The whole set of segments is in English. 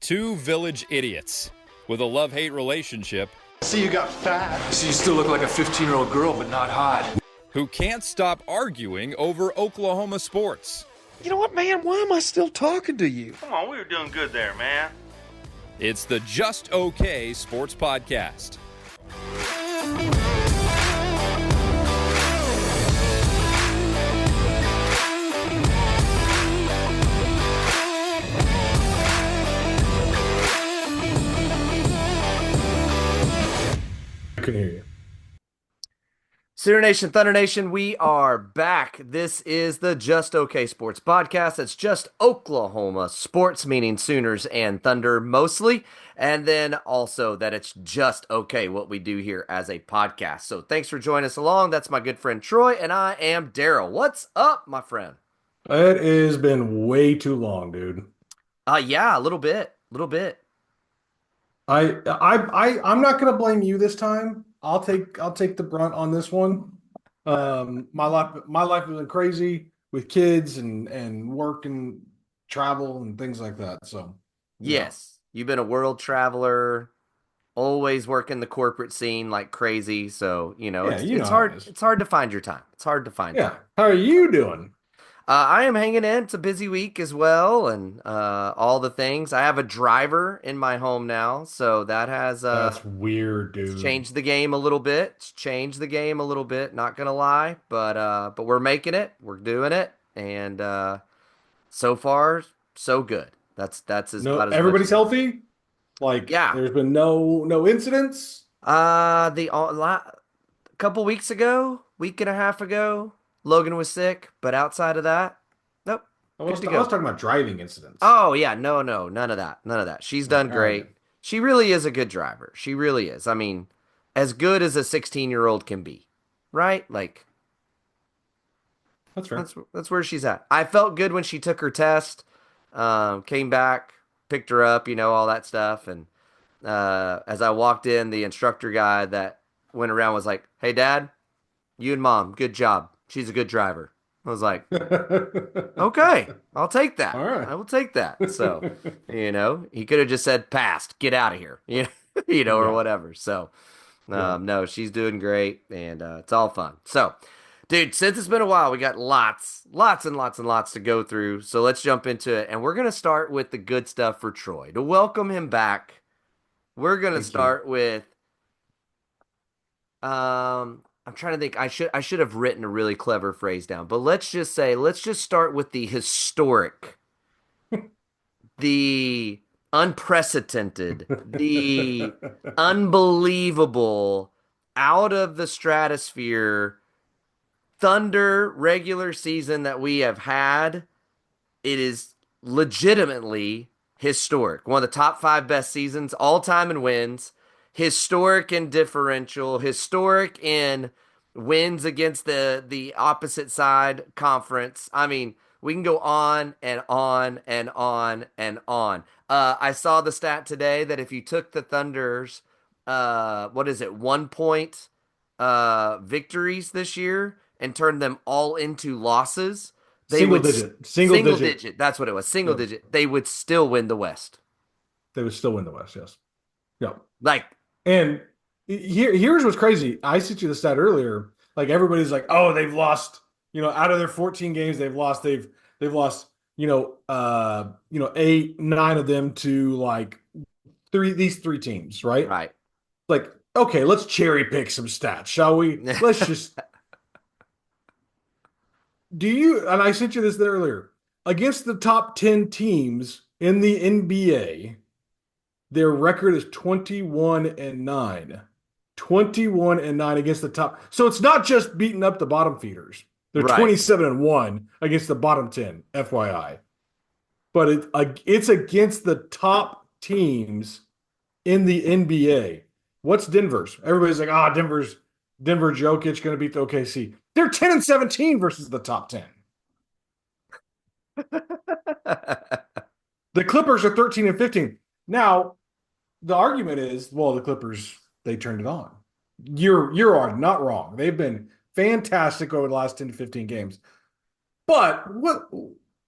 Two village idiots with a love-hate relationship See, you got fat. So you still look like a 15-year-old girl, but not hot. who can't stop arguing over Oklahoma sports. You know what, man? Why am I still talking to you? Come on, we were doing good there, man. It's the Just Okay Sports Podcast. I couldn't hear you. Sooner Nation, Thunder Nation, we are back. This is the Just Okay Sports Podcast. It's just Oklahoma sports, meaning Sooners and Thunder mostly, and then also that it's just okay what we do here as a podcast. So thanks for joining us along. That's my good friend Troy, and I am Daryl. What's up, my friend? It has been way too long, dude. Yeah, a little bit. I'm not gonna blame you this time. I'll take the brunt on this one. My life has been crazy with kids and work and travel and things like that. So Yes, you've been a world traveler, always working the corporate scene like crazy. So, it's how hard. it is. It's hard to find your time. It's hard to find yeah. time. How are you doing? I am hanging in. It's a busy week as well, and all the things. I have a driver in my home now, so that has That's weird, dude. changed the game a little bit. It's changed the game a little bit. Not gonna lie, but we're making it. We're doing it, and so far so good. That's as No, about as everybody's much as- healthy. Like, Yeah. there's been no incidents. A couple weeks ago, week and a half ago, Logan was sick, but outside of that, nope. I was Good to go. talking about driving incidents. Oh yeah, no, none of that. She's done great. Okay. She really is a good driver. She really is. I mean, as good as a 16-year-old can be, right? Like That's fair. that's where she's at. I felt good when she took her test, came back, picked her up, all that stuff. And as I walked in, the instructor guy that went around was like, "Hey, Dad, you and Mom, good job. She's a good driver." I was like, "Okay, I'll take that. All right. I will take that." So, he could have just said, "Passed, get out of here," or Yeah. whatever. So, Yeah. no, she's doing great, and it's all fun. So, dude, since it's been a while, we got lots and lots to go through. So let's jump into it, and we're gonna start with the good stuff for Troy. To welcome him back, we're gonna Thank you. start with. I'm trying to think. I should have written a really clever phrase down, but let's just start with the historic, the unprecedented, the unbelievable, out of the stratosphere Thunder regular season that we have had. It is legitimately historic. One of the top 5 best seasons all time in wins. Historic in differential, historic in wins against the opposite side conference. I mean, we can go on and on and on and on. I saw the stat today that if you took the Thunder's, 1 point victories this year and turned them all into losses, Single digit. That's what it was. Single Yeah. digit. They would still win the West. They would still win the West, yes. Yeah. Like, And here's what's crazy. I sent you the stat earlier. Like, everybody's like, "Oh, they've lost, out of their 14 games, they've lost 8, 9 of them to like these 3 teams, right?" right. Like, okay, let's cherry pick some stats, shall we? Let's just and I sent you this earlier. Against the top 10 teams in the NBA, their record is 21-9. 21-9 against the top. So it's not just beating up the bottom feeders. They're Right. 27-1 against the bottom 10, FYI. But it's against the top teams in the NBA. What's Denver's? Everybody's like, Denver Jokic going to beat the OKC. They're 10-17 versus the top 10. The Clippers are 13-15. Now, the argument is, well, the Clippers, they turned it on. You're not wrong. They've been fantastic over the last 10 to 15 games. But what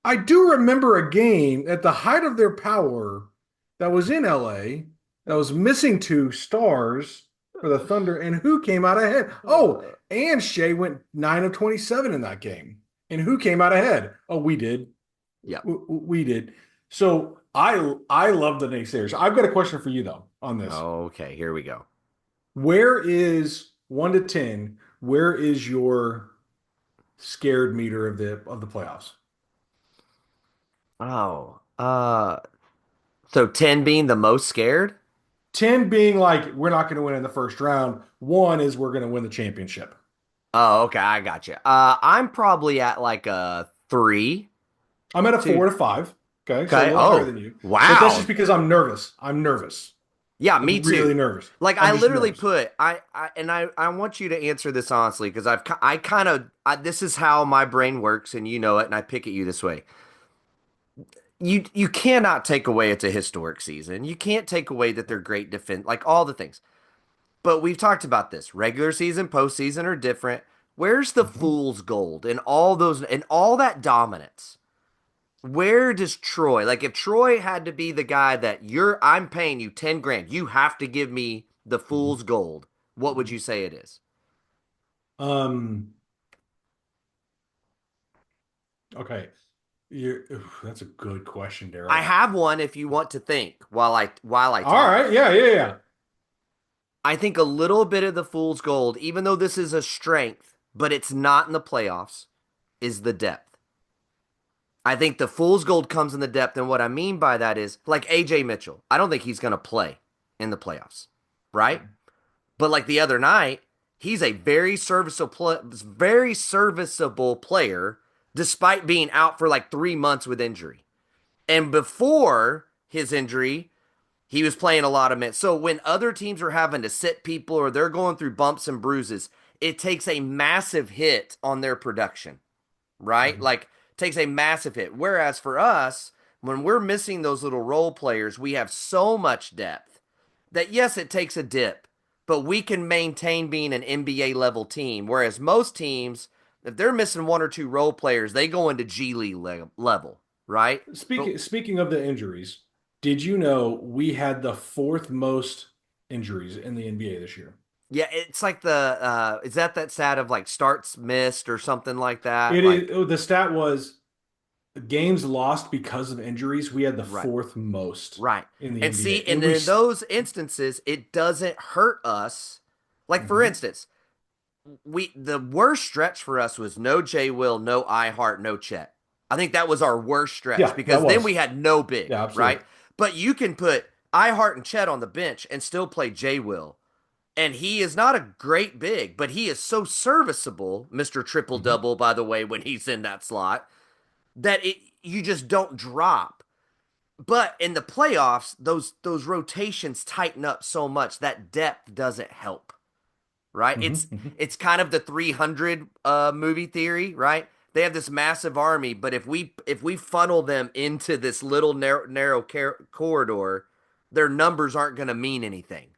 I do remember a game at the height of their power that was in LA that was missing 2 stars for the Thunder, and who came out ahead? Oh, and Shea went 9 of 27 in that game. And who came out ahead? Oh, we did. Yeah. We did. So I love the naysayers. I've got a question for you though on this. Okay, here we go. Where is 1 to 10? Where is your scared meter of the playoffs? Oh, so 10 being the most scared? 10 being like we're not going to win in the first round. 1 is we're going to win the championship. Oh, okay, I got you. I'm probably at like a 3. I'm at a 2. 4 to 5. Okay, so a Okay. little higher than you. Wow. But that's just because I'm nervous. I'm nervous. Yeah, I'm me too. really nervous. Like I'm I just literally nervous. put I want you to answer this honestly because I kind of this is how my brain works and you know it and I pick at you this way. You cannot take away it's a historic season. You can't take away that they're great defense, like all the things. But we've talked about this. Regular season, postseason are different. Where's the fool's gold and all those and all that dominance? Where does Troy, like if Troy had to be the guy that I'm paying you 10 grand, you have to give me the fool's gold. What would you say it is? Okay. That's a good question, Daryl. I have one if you want to think while I talk. All right. Yeah. I think a little bit of the fool's gold, even though this is a strength, but it's not in the playoffs, is the depth. I think the fool's gold comes in the depth, and what I mean by that is like AJ Mitchell. I don't think he's going to play in the playoffs, right? But like the other night, he's a very serviceable player, despite being out for like 3 months with injury. And before his injury, he was playing a lot of minutes. So when other teams are having to sit people or they're going through bumps and bruises, it takes a massive hit on their production, right? Like takes a massive hit. Whereas for us, when we're missing those little role players, we have so much depth that yes, it takes a dip, but we can maintain being an NBA level team. Whereas most teams, if they're missing 1 or 2 role players, they go into G League level, right? Speaking of the injuries, did you know we had the 4th most injuries in the NBA this year? Yeah, it's like the is that stat of like starts missed or something like that? It like, is. The stat was games lost because of injuries. We had the Right. 4th most Right. in the And NBA. see, and in those instances, it doesn't hurt us. Like for instance, the worst stretch for us was no J Will, no iHeart, no Chet. I think that was our worst stretch Yeah, because that then was. we had no big, Yeah, absolutely. right? But you can put iHeart and Chet on the bench and still play J Will. And he is not a great big, but he is so serviceable, Mr. Triple Double, by the way, when he's in that slot, that you just don't drop. But in the playoffs, those rotations tighten up so much that depth doesn't help. Right? It's kind of the 300 movie theory, right? They have this massive army, but if we funnel them into this little narrow corridor, their numbers aren't going to mean anything.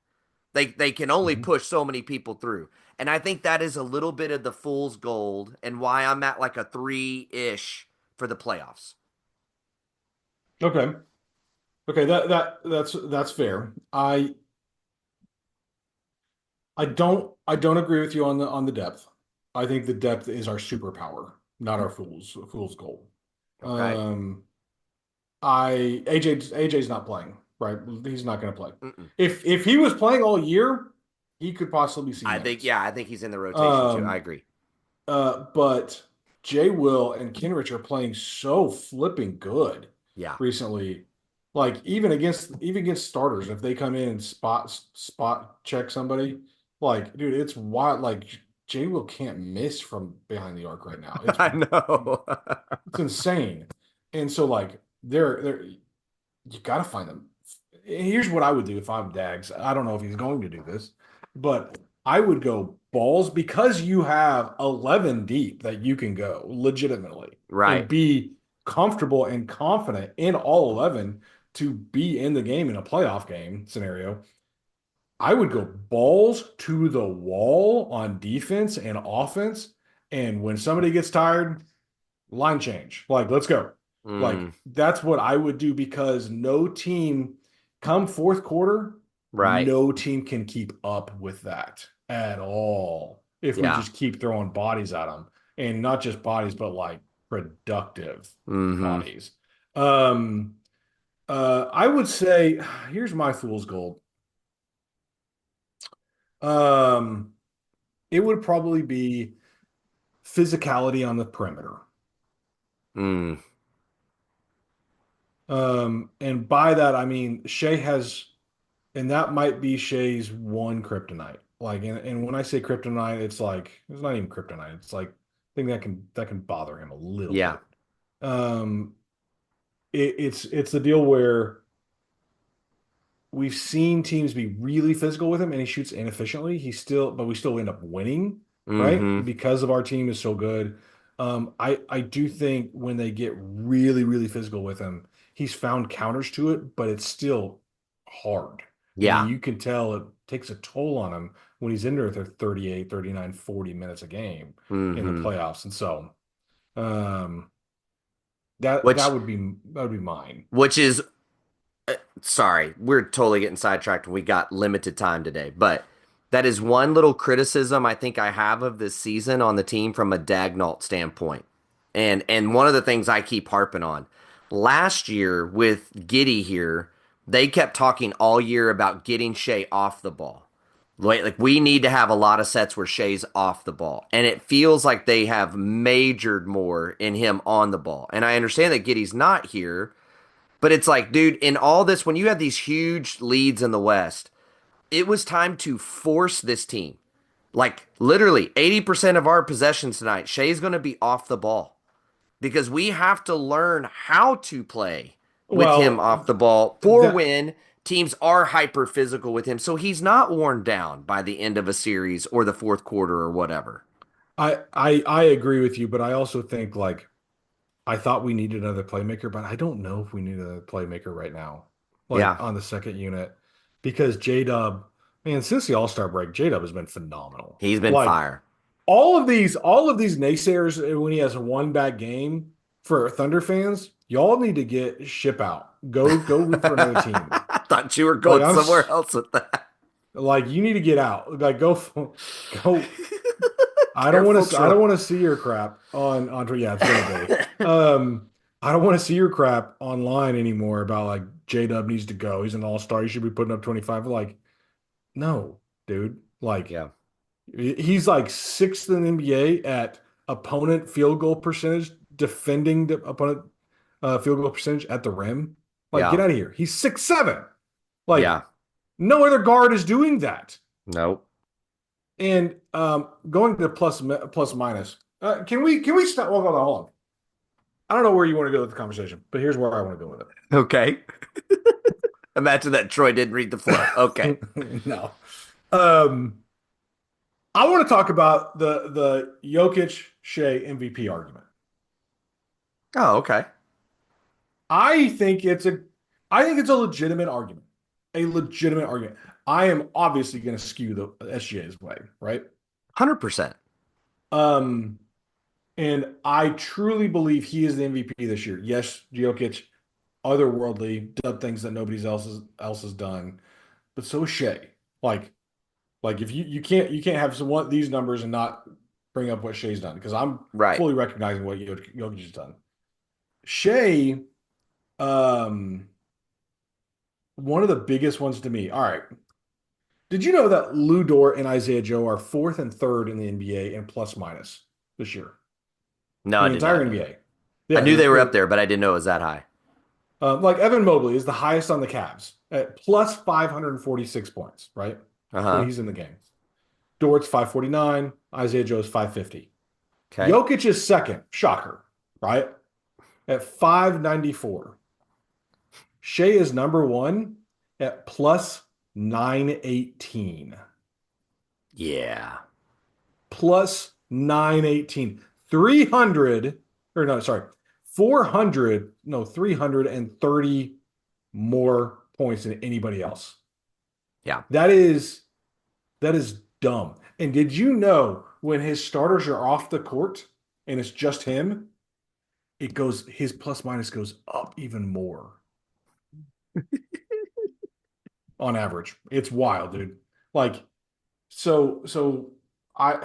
They can only push so many people through. And I think that is a little bit of the fool's gold and why I'm at like a 3-ish for the playoffs. Okay. That's fair. I don't agree with you on the depth. I think the depth is our superpower, not our fool's gold. Okay. AJ's not playing, right? He's not going to play. If he was playing all year, he could possibly see minutes. I think he's in the rotation too. I agree. But Jay Will and Kenrich are playing so flipping good. Yeah. Recently, like even against starters, if they come in and spot check somebody, like dude, it's wild. Like Jay Will can't miss from behind the arc right now. I know. It's insane. And so like they're you got to find them. Here's what I would do if I'm Dags. I don't know if he's going to do this, but I would go balls because you have 11 deep that you can go legitimately. Right. And be comfortable and confident in all 11 to be in the game in a playoff game scenario. I would go balls to the wall on defense and offense. And when somebody gets tired, line change. Like, let's go. Like, that's what I would do because no team come fourth quarter, Right. no team can keep up with that at all if we Yeah. just keep throwing bodies at them, and not just bodies, but like productive Mm-hmm. bodies. I would say here's my fool's gold. It would probably be physicality on the perimeter. Mm. And by that I mean Shea has, and that might be Shea's one kryptonite. Like, and when I say kryptonite, it's like it's not even kryptonite. It's like thing that can bother him a little Yeah. bit. It's the deal where we've seen teams be really physical with him, and he shoots inefficiently. But we still end up winning, right? Mm-hmm. Because of our team is so good. I do think when they get really, really physical with him, he's found counters to it, but it's still hard. Yeah. And you can tell it takes a toll on him when he's in there for 38, 39, 40 minutes a game in the Mm-hmm. playoffs. And so that Which that would be mine. which is sorry, we're totally getting sidetracked. We got limited time today, but that is one little criticism I think I have of this season on the team from a Dagnall standpoint. And one of the things I keep harping on. Last year with Giddy here, they kept talking all year about getting Shea off the ball. Like we need to have a lot of sets where Shea's off the ball. And it feels like they have majored more in him on the ball. And I understand that Giddy's not here, but it's like, dude, in all this, when you have these huge leads in the West, it was time to force this team. Like literally 80% of our possessions tonight, Shea's going to be off the ball because we have to learn how to play with him off the ball for when teams are hyper physical with him. So he's not worn down by the end of a series or the fourth quarter or whatever. I agree with you, but I also think like I thought we needed another playmaker, but I don't know if we need another playmaker right now. Like Yeah. on the second unit. Because J-Dub, man, since the All-Star break, J-Dub has been phenomenal. He's been Like fire. all of these naysayers when he has a one bad game for Thunder fans, y'all need to get ship out. Go look for another team. I thought you were going Like, somewhere else with that. Like you need to get out. Like go. I don't want to. I don't want to see your crap on. Yeah, it's gonna be. I don't want to see your crap online anymore about like J-Dub needs to go. He's an all-star. He should be putting up 25. Like, no, dude. Like, Yeah. he's like sixth in the NBA at opponent field goal percentage, defending the opponent field goal percentage at the rim. Like, Yeah. get out of here. He's 6'7". Like, Yeah. no other guard is doing that. Nope. And going to plus minus, can we stop? Hold on. I don't know where you want to go with the conversation, but here's where I want to go with it. Okay. Imagine that Troy didn't read the floor. Okay. No. I want to talk about the Jokic Shea MVP argument. Oh, okay. I think it's a legitimate argument. A legitimate argument. I am obviously going to skew the SGA's way, right? 100%. And I truly believe he is the MVP this year. Yes, Jokic, otherworldly, done things that nobody else has done, but so is Shea. Like if you can't have these numbers and not bring up what Shea's done, because I'm Right. fully recognizing what Jokic has done. Shea, one of the biggest ones to me. All right. Did you know that Lou Dort and Isaiah Joe are fourth and third in the NBA in plus minus this year? No, I The did entire not. NBA. I knew they were up there, but I didn't know it was that high. Like Evan Mobley is the highest on the Cavs at plus 546 points, right? Uh-huh. When he's in the game. Dort's 549. Isaiah Joe's 550. Okay. Jokic is second. Shocker, right? At 594. Shea is number one at plus 918. Yeah. Plus 918. 330 more points than anybody else. Yeah. That is dumb. And did you know when his starters are off the court and it's just him, his plus minus goes up even more. on average. It's wild, dude. Like, so I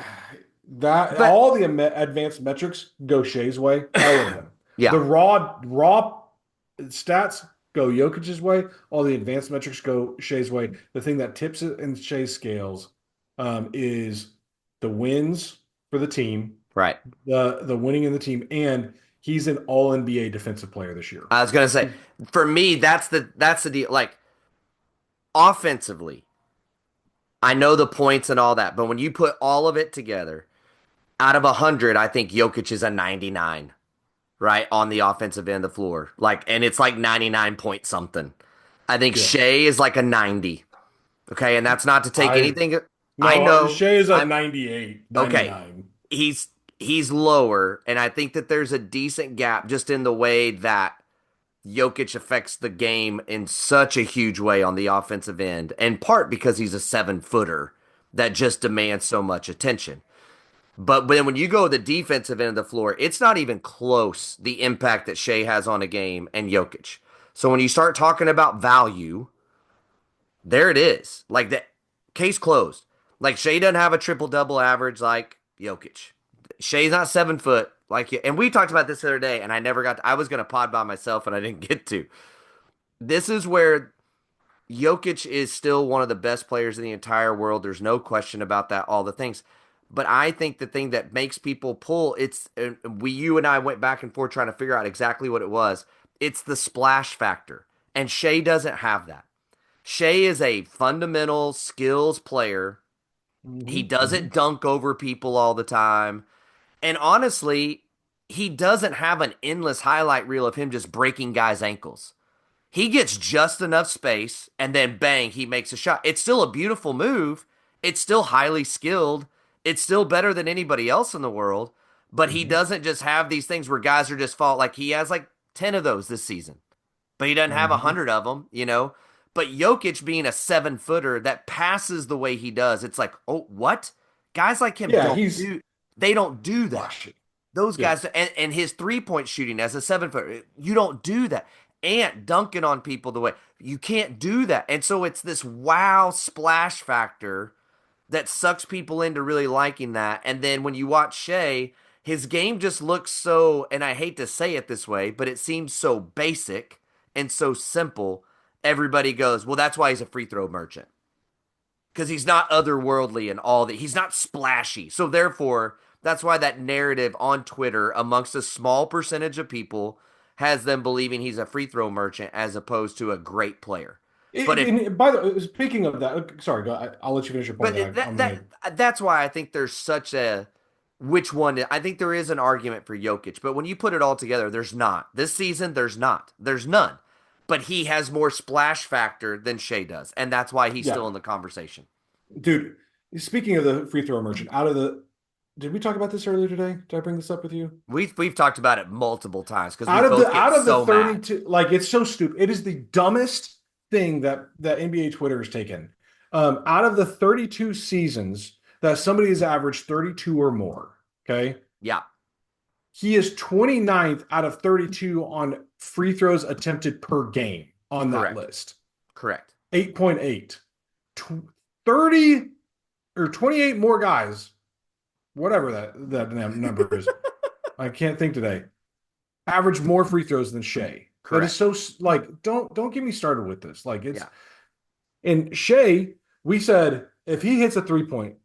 that But- all the advanced metrics go Shea's way. All of them. Yeah. The raw stats go Jokic's way. All the advanced metrics go Shea's way. The thing that tips it in Shea's scales is the wins for the team, Right. the winning in the team, and he's an All NBA defensive player this year. I was gonna say, for me, that's the deal. Like, offensively, I know the points and all that, but when you put all of it together, out of 100, I think Jokic is a 99, right, on the offensive end of the floor. Like, and it's like 99 point something. I think Shea is like a 90. Okay, and that's not to take anything. No, I know Shea is at 98, 99. Okay. He's lower, and I think that there's a decent gap just in the way that Jokic affects the game in such a huge way on the offensive end, in part because he's a 7-footer that just demands so much attention. But then when you go to the defensive end of the floor, it's not even close, the impact that Shea has on a game and Jokic. So when you start talking about value, there it is. Like, the case closed. Like, Shea doesn't have a triple-double average like Jokic. Shea's not 7 foot like you. And we talked about this the other day, and I was going to pod by myself, and I didn't get to. This is where Jokic is still one of the best players in the entire world. There's no question about that, all the things. But I think the thing that makes people pull, you and I went back and forth trying to figure out exactly what it was. It's the splash factor. And Shea doesn't have that. Shea is a fundamental skills player. He doesn't dunk over people all the time. And honestly, he doesn't have an endless highlight reel of him just breaking guys' ankles. He gets just enough space, and then bang, he makes a shot. It's still a beautiful move. It's still highly skilled. It's still better than anybody else in the world. But he doesn't just have these things where guys are just fall. Like, he has like 10 of those this season. But he doesn't have 100 of them, you know. But Jokic being a 7-footer that passes the way he does, it's like, oh, what? Guys like him they don't do that. Those guys, and his 3-point shooting as a 7-footer, you don't do that. And dunking on people the way, you can't do that. And so it's this wow splash factor that sucks people into really liking that. And then when you watch Shea, his game just looks so, and I hate to say it this way, but it seems so basic and so simple. Everybody goes, well, that's why he's a free throw merchant. Because he's not otherworldly and all that. He's not splashy. So therefore, that's why that narrative on Twitter amongst a small percentage of people has them believing he's a free throw merchant as opposed to a great player. By the way, speaking of that, sorry, I'll let you finish your point. But that's why I think there's such a which one. I think there is an argument for Jokic, but when you put it all together, there's not. This season, there's not. There's none. But he has more splash factor than Shea does, and that's why he's still in the conversation. Dude, speaking of the free throw merchant, did we talk about this earlier today? Did I bring this up with you? We've talked about it multiple times because out of the 32, like, it's so stupid. It is the dumbest thing that NBA Twitter has taken. Out of the 32 seasons that somebody has averaged 32 or more, okay? Yeah. He is 29th out of 32 on free throws attempted per game on that list. Correct. 8.8. 30 or 28 more guys, whatever that number is. I can't think today. Average more free throws than Shea. Correct. That is so, like, don't get me started with this. Like, it's and Shea, we said if he hits a 3-point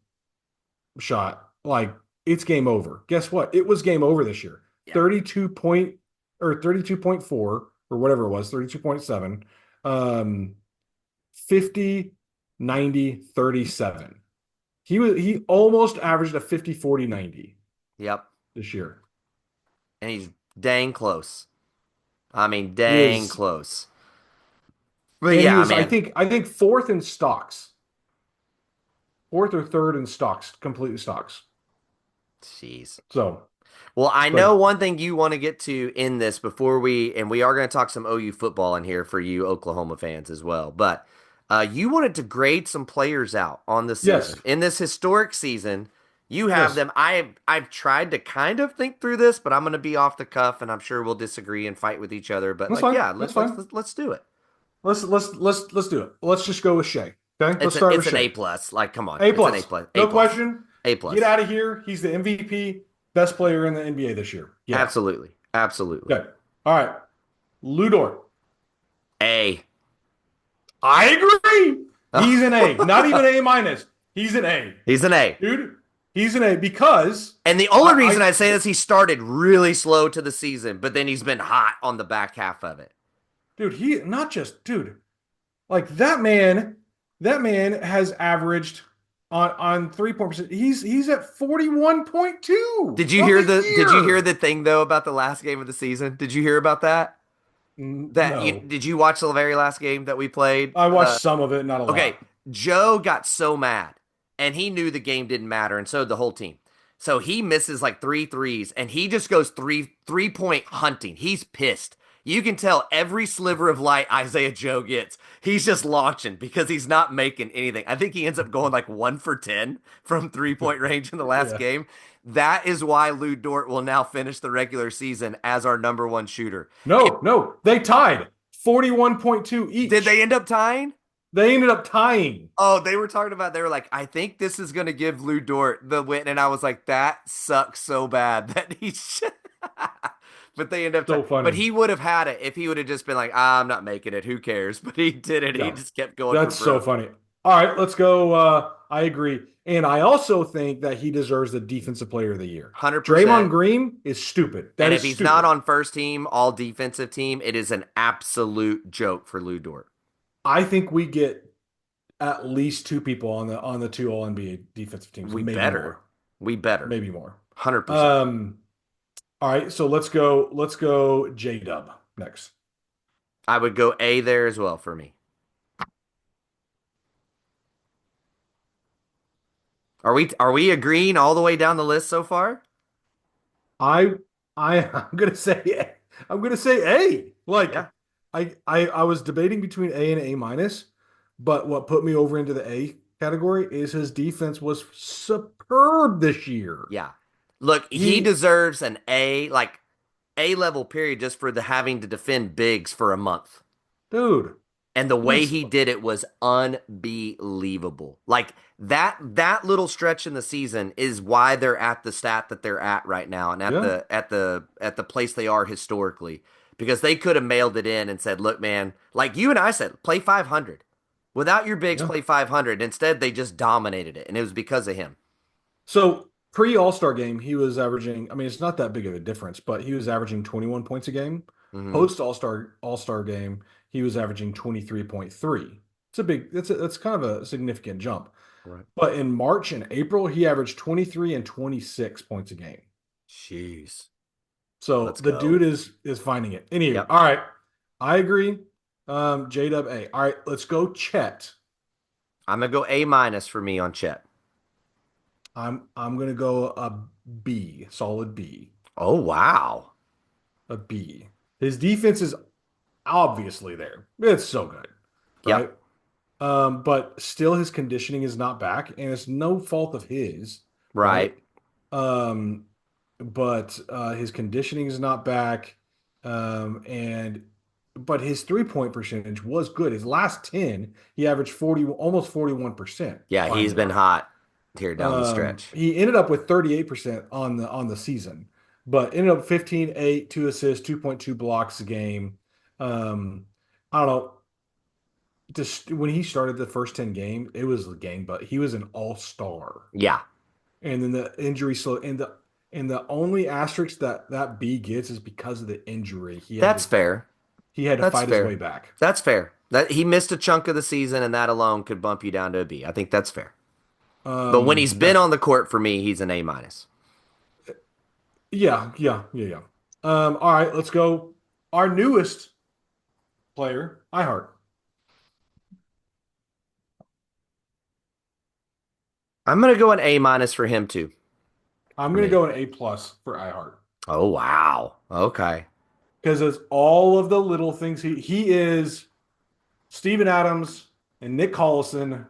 shot, like, it's game over. Guess what? It was game over this year. 32.4 or whatever it was, 32.7, 50, 90, 37. He almost averaged a 50, 40, 90. Yep. This year. And he's dang close. I mean, dang close. But yeah, I think fourth in stocks. Fourth or third in stocks, completely stocks. Jeez. So, well, I know one thing you want to get to in this before we are going to talk some OU football in here for you Oklahoma fans as well. But you wanted to grade some players out on the season. Yes. In this historic season, you have them. I've tried to kind of think through this, but I'm going to be off the cuff, and I'm sure we'll disagree and fight with each other. But let's do it. Let's do it. Let's just go with Shea. Okay, let's It's start it's with an A Shea. plus. Like, come on, A it's an A plus, plus. no A plus. question. A plus. Get out of here. He's the MVP, best player in the NBA this year. Yeah. Absolutely. Absolutely. Okay. All right. Lou Dort. A. I agree. He's an A. Not even A minus. He's an A. He's an A. Dude, he's an A because And the only reason I say this, he started really slow to the season, but then he's been hot on the back half of it. dude, he not just dude, like that man has averaged on 3-point percent. He's at 41.2. Did you hear the thing though about the last game of the season? Did you hear about that? No. Did you watch the very last game that we played? I watched some of it, not a lot. Okay, Joe got so mad, and he knew the game didn't matter, and so did the whole team. So he misses like 3 threes, and he just goes 3-point hunting. He's pissed. You can tell every sliver of light Isaiah Joe gets, he's just launching because he's not making anything. I think he ends up going like 1 for 10 from 3-point range in the last game. That is why Lou Dort will now finish the regular season as our number 1 shooter. No, they tied 41.2 each. Did they end up tying? They ended up tying. Oh, they were talking about, they were like, I think this is going to give Lou Dort the win. And I was like, that sucks so bad that he's. But they end up. So funny. But he would have had it if he would have just been like, I'm not making it. Who cares? But he did it. Yeah. He just kept going. That's so funny. All right, let's go. I agree. And I also think that he deserves the Defensive Player of the Year. 100%. Draymond Green is stupid. And if he's not on first team, all defensive team, it is an absolute joke for Lou Dort. I think we get at least 2 people on the 2 All NBA defensive teams. We maybe better. more. We better. Maybe more. 100%. All right, so let's go J-Dub next. I would go A there as well for me. Are we agreeing all the way down the list so far? I'm gonna say A. Like Yeah. I was debating between A and A minus, but what put me over into the A category is his defense was superb this year. Yeah. Look, he deserves an A, like A level period, just for the having to defend bigs for a month. Dude. And the way he did it was unbelievable. Like that little stretch in the season is why they're at the stat that they're at right now, and at the place they are historically, because they could have mailed it in and said, "Look, man, like you and I said, play 500 without your bigs, play 500." Instead, they just dominated it, and it was because of him. So pre All-Star game, he was averaging. I mean, it's not that big of a difference, but he was averaging 21 points a game. Mhm. Post All-Star game, he was averaging 23.3. That's kind of a significant jump. Right. But in March and April, he averaged 23 and 26 points a game. Jeez. So Let's the go. dude is finding it. Anyway, Yep. all right. I agree. J-Dub A. All right, let's go Chet. I'm gonna go A minus for me on Chet. I'm gonna go a B, solid B. Oh wow. A B. His defense is obviously there. It's so good. Right? Yep. But still his conditioning is not back, and it's no fault of his. Right. But his conditioning is not back. But his 3-point percentage was good. His last 10, he averaged almost 41%. Yeah, he's been hot here down the stretch. He ended up with 38% on the season, but ended up 15, 8, 2 assists, 2.2 blocks a game. I don't know. Just when he started the first 10 games, it was a game, but he was an all-star. Yeah. And then the injury slow and the only asterisk that B gets is because of the injury. That's fair. He had to That's fight fair. his way back. That's fair. That he missed a chunk of the season, and that alone could bump you down to a B. I think that's fair. But when he's been on the court for me, he's an A minus. Yeah. All right, let's go. Our newest player, iHeart. I'm gonna go an A minus for him too. I'm going to go an A plus for iHeart. Oh wow. Okay. Because it's all of the little things. He is Steven Adams and Nick Collison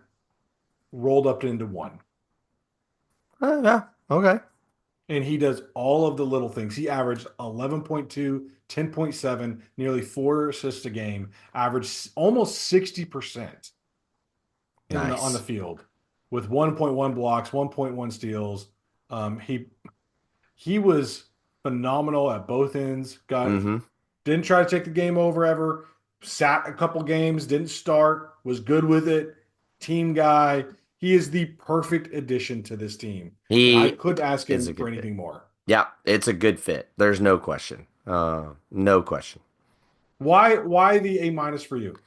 rolled up into one. Yeah. Okay. and he does all of the little things. He averaged 11.2, 10.7, nearly 4 assists a game, averaged almost 60% on the Nice. field with 1.1 blocks, 1.1 steals. He was phenomenal at both ends. Mm-hmm. Didn't try to take the game over ever. Sat a couple games, didn't start, was good with it. Team guy. He is the perfect addition to this team. And I He couldn't ask is a him for good fit. anything more. Yeah, it's a good fit. There's no question. No question. Why the A minus for you?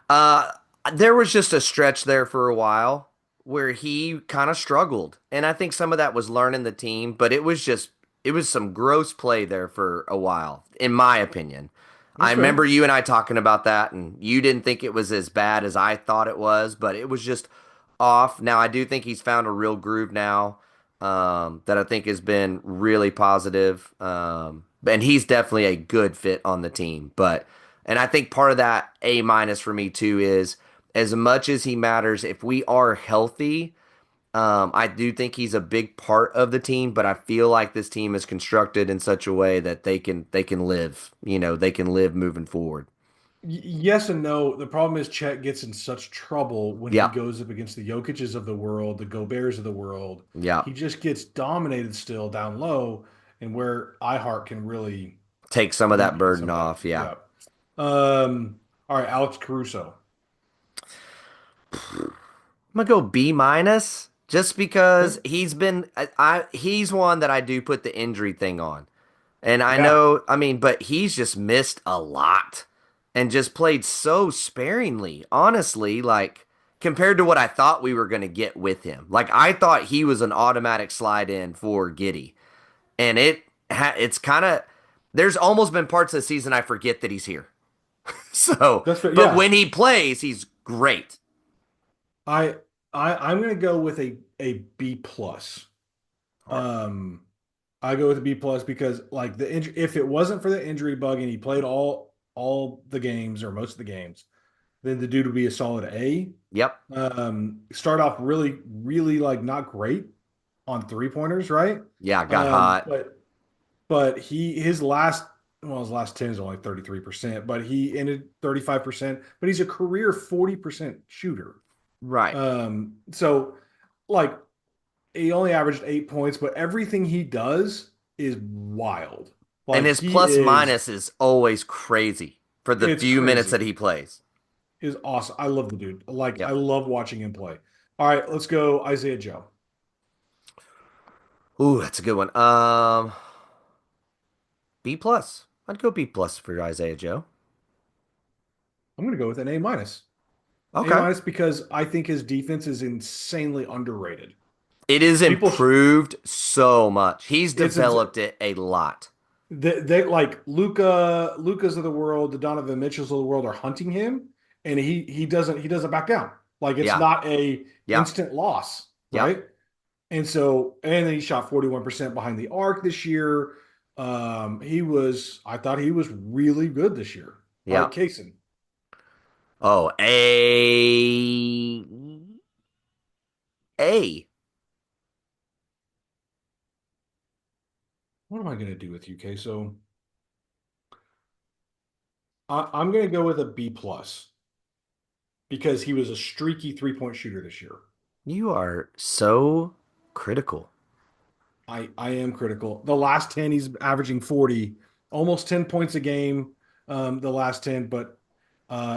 Uh, there was just a stretch there for a while where he kind of struggled. And I think some of that was learning the team, but it was some gross play there for a while, in my opinion. I That's remember fair. you and I talking about that, and you didn't think it was as bad as I thought it was, but it was just off. Now, I do think he's found a real groove now, that I think has been really positive. And he's definitely a good fit on the team. And I think part of that A minus for me too is as much as he matters, if we are healthy, I do think he's a big part of the team, but I feel like this team is constructed in such a way that they can live, they can live moving forward. Yes and no. The problem is Chet gets in such trouble when he Yeah, goes up against the Jokic's of the world, the Goberts of the world. yeah. He just gets dominated still down low, and where iHeart can really Take some of that alleviate some burden of that. off. Yeah. Yeah. All right, Alex Caruso. I'm gonna go B minus just because he's one that I do put the injury thing on. And I Yeah. know, I mean, but he's just missed a lot and just played so sparingly, honestly, like compared to what I thought we were going to get with him. Like I thought he was an automatic slide in for Giddy. And it's kind of there's almost been parts of the season I forget that he's here. So, That's fair. but Yeah. when he plays, he's great. I I'm gonna go with a B plus. All I go with a B plus because like the injury, if it wasn't for the injury bug and he played all the games or most of the games, then the dude would be a solid A. Yep. Start off really, really like not great on 3 pointers, right? Yeah, got hot. But his last 10 is only 33%, but he ended 35%, but he's a career 40% shooter. Right. So like he only averaged 8 points, but everything he does is wild. And Like his he plus is, minus is always crazy for the it's few minutes that crazy. he plays. Is awesome. I love the dude. Like I Yep. love watching him play. All right, let's go Isaiah Joe. Ooh, that's a good one. B plus. I'd go B plus for Isaiah Joe. I'm gonna go with an A minus. A Okay. minus because I think his defense is insanely underrated. It is People, improved so much. He's it's developed it a lot. they like Luca's of the world, the Donovan Mitchells of the world are hunting him, and he doesn't back down. Like it's Yeah. not a Yeah. instant loss, Yeah. right? And then he shot 41% behind the arc this year. I thought he was really good this year. All right, Yeah. Kaysen. Oh, A. A. What am I gonna do with you, Queso? I'm gonna go with a B plus because he was a streaky 3-point shooter this year. You are so critical. I am critical. The last 10, he's averaging 40, almost 10 points a game. The last 10, but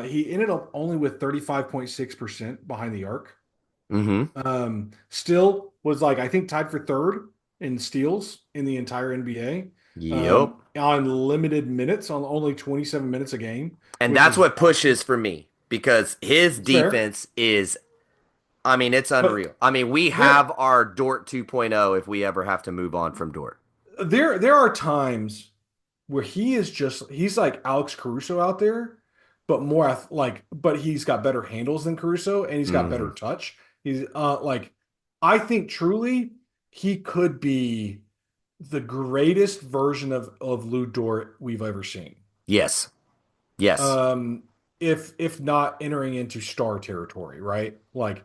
he ended up only with 35.6% behind the arc. Mm-hmm. Still was like I think tied for third in steals in the entire NBA. Yep. On limited minutes, on only 27 minutes a game, And which that's is what pushes for me because his fair. defense is, I mean, it's But unreal. I mean, we there have our Dort 2.0 if we ever have to move on from Dort. there are times where he's like Alex Caruso out there, but but he's got better handles than Caruso and he's got Hmm. better touch. He's like I think truly he could be the greatest version of Lou Dort we've ever seen. Yes. Yes. Um if not entering into star territory, right? Like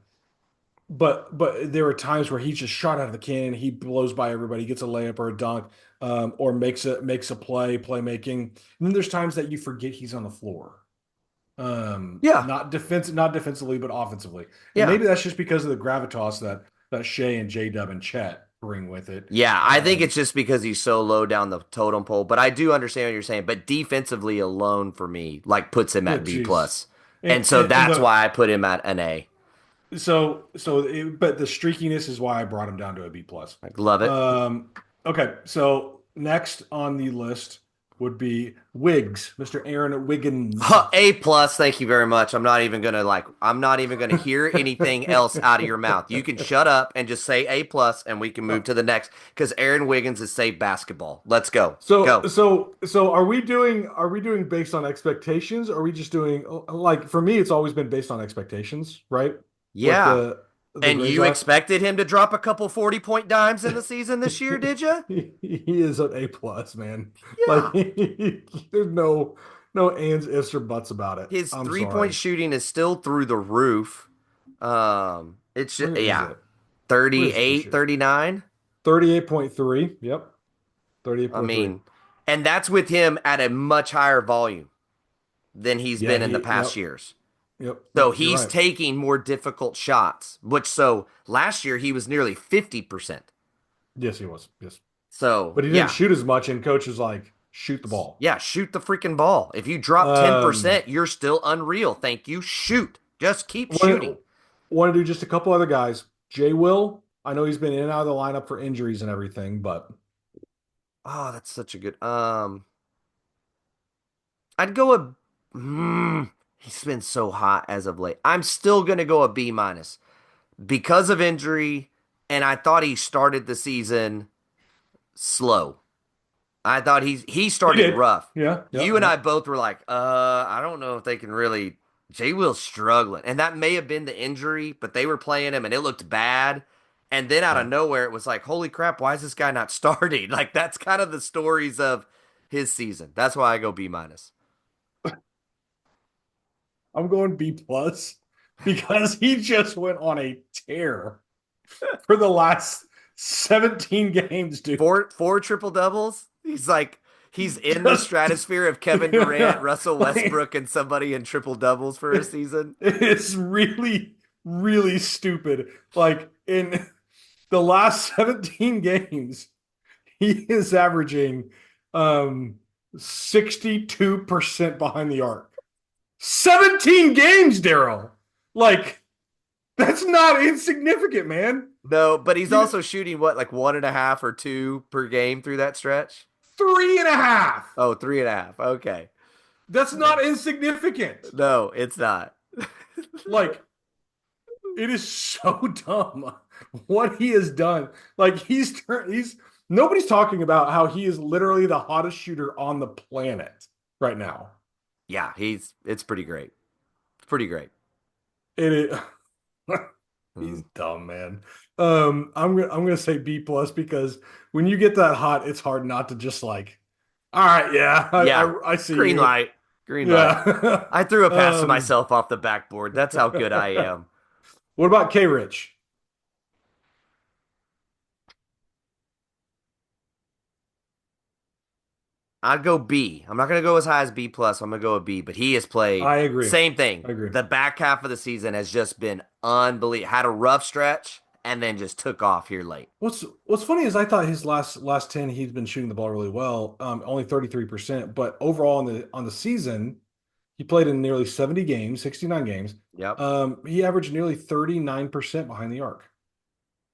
but there were times where he just shot out of the cannon. He blows by everybody, gets a layup or a dunk, or makes a playmaking. And then there's times that you forget he's on the floor. Yeah. Not defensively, but offensively. And Yeah. maybe that's just because of the gravitas that Shea and J Dub and Chet bring with it. Yeah, I think it's just because he's so low down the totem pole. But I do understand what you're saying. But defensively alone for me, like puts him Oh, at B geez. plus. And so And that's why I put him at an A. but the streakiness is why I brought him down to a B plus. Like, love it. Okay, so next on the list would be Wiggs, Mr. Aaron Wiggins. A plus, thank you very much. I'm not even gonna hear anything else out of your mouth. You can shut up and just say A plus, and we can move to the next because Aaron Wiggins is safe basketball. Let's go. Go. So are we doing based on expectations? Or are we just doing like for me? It's always been based on expectations, right? Yeah. What the And grades you are? expected him to drop a couple 40-point dimes in the season this year, did you? He is an A plus, man. Yeah. Like there's no ands, ifs, or buts about it. His I'm three-point sorry. shooting is still through the roof. It's Where just, is yeah, it? 38, shooting? 39. 38.3. Yep. 38.3. I mean, and that's with him at a much higher volume than he's Yeah, been in the past years. Yep. So You're he's right. taking more difficult shots, so last year he was nearly 50%. Yes, he was. Yes. So, But he didn't shoot as much, and coach was like, shoot the ball. Yeah, shoot the freaking ball. If you drop 10%, you're still unreal. Thank you. Shoot. Just keep shooting. Want to do just a couple other guys. Jay Will, I know he's been in and out of the lineup for injuries and everything, but Oh, that's such a good. I'd go he's been so hot as of late. I'm still gonna go a B minus because of injury, and I thought he started the season slow. I thought he started did. rough. Yeah. You and I both were like, I don't know if they can really. Jay Will's struggling, and that may have been the injury, but they were playing him, and it looked bad. And then out of nowhere, it was like, holy crap, why is this guy not starting? Like that's kind of the stories of his season. That's why I go B minus. I'm going B plus because he just went on a tear for the last 17 games, dude. Four triple doubles. He's in the stratosphere of Kevin Durant, Russell Westbrook, and somebody in triple doubles for a season. It's really, really stupid. Like in the last 17 games, he is averaging 62% behind the arc. 17 games, Daryl. Like, that's not insignificant, man. No, but he's also shooting what, like 1.5 or 2 per game through that stretch? 3.5. Oh, 3.5. Okay. That's not insignificant. No, it's not. Like, it is so dumb what he has done. Like, he's nobody's talking about how he is literally the hottest shooter on the planet right now. Yeah, it's pretty great. It's pretty great. It is. He's dumb, man. I'm gonna say B plus because when you get that hot, it's hard not to just like, all right, yeah, I see Green you. light. Green light. Yeah. I threw a pass to myself off the backboard. That's how good I am. What about K Rich? I'd go B. I'm not gonna go as high as B plus. I'm gonna go a B, but he has played. I agree. Same thing. I agree. The back half of the season has just been unbelievable. Had a rough stretch and then just took off here late. What's funny is I thought his last 10 he's been shooting the ball really well, only 33%, but overall on the season he played in nearly 70 games, 69 games. Yep. He averaged nearly 39% behind the arc.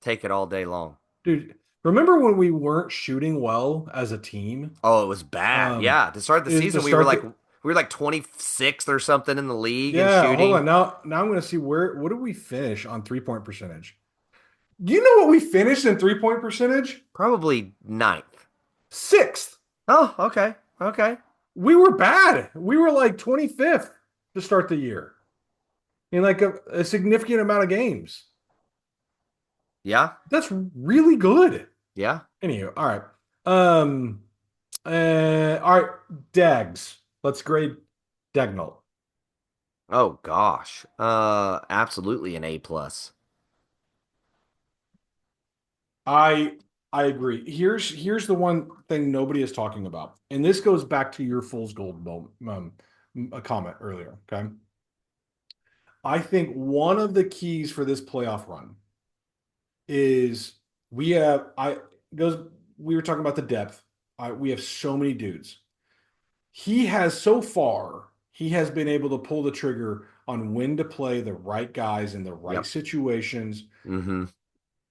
Take it all day long. Dude, remember when we weren't shooting well as a team? Oh, it was bad. Yeah, to start the season we were like 26th or something in the league in shooting. Hold on. Now I'm going to see what did we finish on 3-point percentage? Do you know what we finished in 3-point percentage? Probably 9th. 6th. Oh, okay. Okay. We were bad. We were like 25th to start the year in like a significant amount of games. Yeah. That's really good. Yeah. Anywho, all right. All right, Dags. Let's grade Dagnall. Oh gosh. Absolutely an A plus. I agree. Here's the one thing nobody is talking about, and this goes back to your fool's gold a comment earlier. Okay, I think one of the keys for this playoff run is we have I goes. We were talking about the depth. We have so many dudes. He has so far. He has been able to pull the trigger on when to play the right guys in the right situations. Mm-hmm.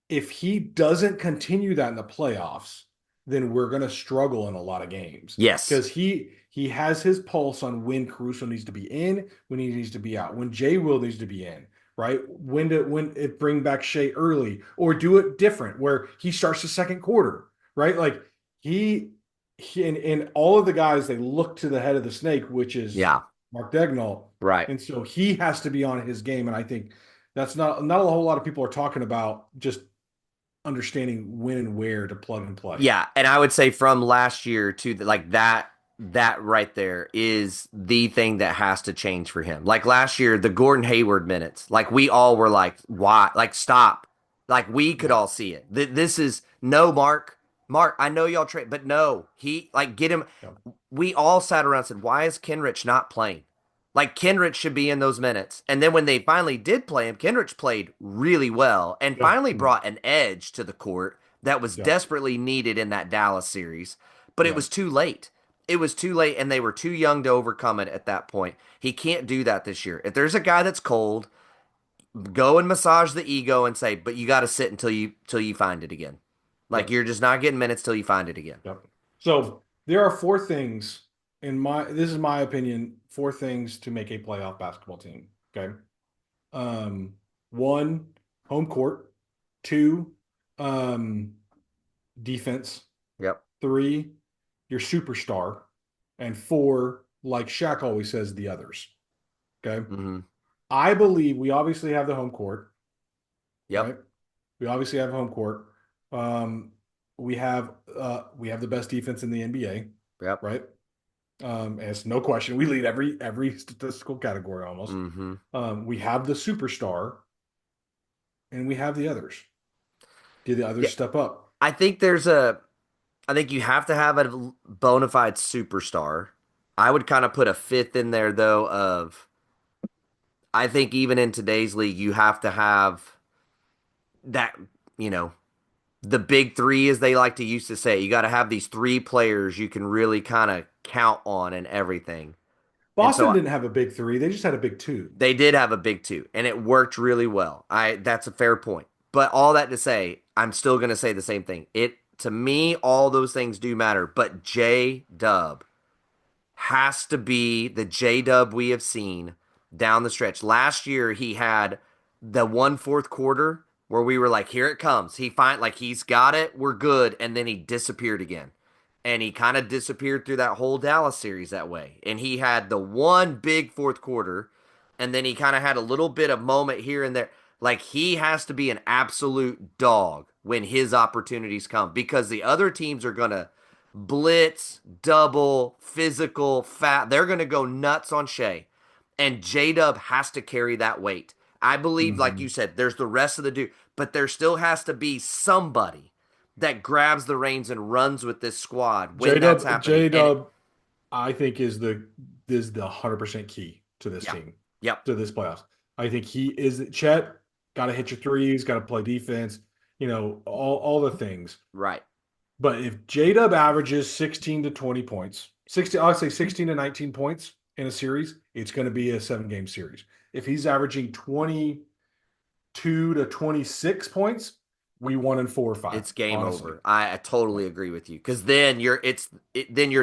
If he doesn't continue that in the playoffs, then we're going to struggle in a lot of games. Yes. Because he has his pulse on when Caruso needs to be in, when he needs to be out, when Jay Will needs to be in, right? When it bring back Shea early or do it different where he starts the second quarter, right? Like he and all of the guys, they look to the head of the snake, which is Mark Daigneault. Right. And so he has to be on his game. And I think that's not a whole lot of people are talking about just understanding when and where to plug and play. Yeah, and I would say from last year to like that right there is the thing that has to change for him. Like last year, the Gordon Hayward minutes, like we all were like, why? Like stop. Like we could all see it. This is no Mark, I know y'all trade, but no, he like get him. Yeah. We all sat around and said, why is Kenrich not playing? Like Kenrich should be in those minutes. And then when they finally did play him, Kenrich played really well and finally brought an edge to the court that was desperately needed in that Dallas series. But it was too late. It was too late, and they were too young to overcome it at that point. He can't do that this year. If there's a guy that's cold, go and massage the ego and say, but you got to sit until you find it again. Like you're just not getting minutes till you find it again. Yep. So there are four things this is my opinion, four things to make a playoff basketball team. Okay. One, home court. Two, defense. Yep. Three, your superstar. And four, like Shaq always says, the others. Okay. Mm-hmm. I believe we obviously have the home court. Yep. Right? We obviously have home court. We have the best defense in the NBA. Yep. Right. And it's no question. We lead every statistical category almost. Mm-hmm. We have the superstar, and we have the others. Do the others step up? I think you have to have a bona fide superstar. I would kind of put a fifth in there though of I think even in today's league you have to have that, the big three, as they like to used to say. You got to have these three players you can really kind of count on and everything. Boston didn't have a big three. They just had a big two. They did have a big two, and it worked really well. That's a fair point. But all that to say, I'm still going to say the same thing. To me, all those things do matter, but J-Dub has to be the J-Dub we have seen down the stretch. Last year, he had the 1/4 quarter where we were like, here it comes. He's got it. We're good. And then he disappeared again. And he kind of disappeared through that whole Dallas series that way. And he had the one big fourth quarter. And then he kind of had a little bit of moment here and there. Like he has to be an absolute dog when his opportunities come. Because the other teams are going to blitz, double, physical, fat. They're going to go nuts on Shea. And J-Dub has to carry that weight. I believe, like you said, there's the rest of the dude, but there still has to be somebody that grabs the reins and runs with this squad when that's happening. J-Dub, I think, is the 100% key to this team. Yep. To this playoffs. I think he is. Chet, got to hit your threes, got to play defense, all the things. Right. But if J-Dub averages 16 to 20 points, I'd say 16 to 19 points in a series, it's going to be a 7-game series. If he's averaging 22 to 26 points, we won in 4 or 5. It's game honestly. over. I totally agree with you because then you're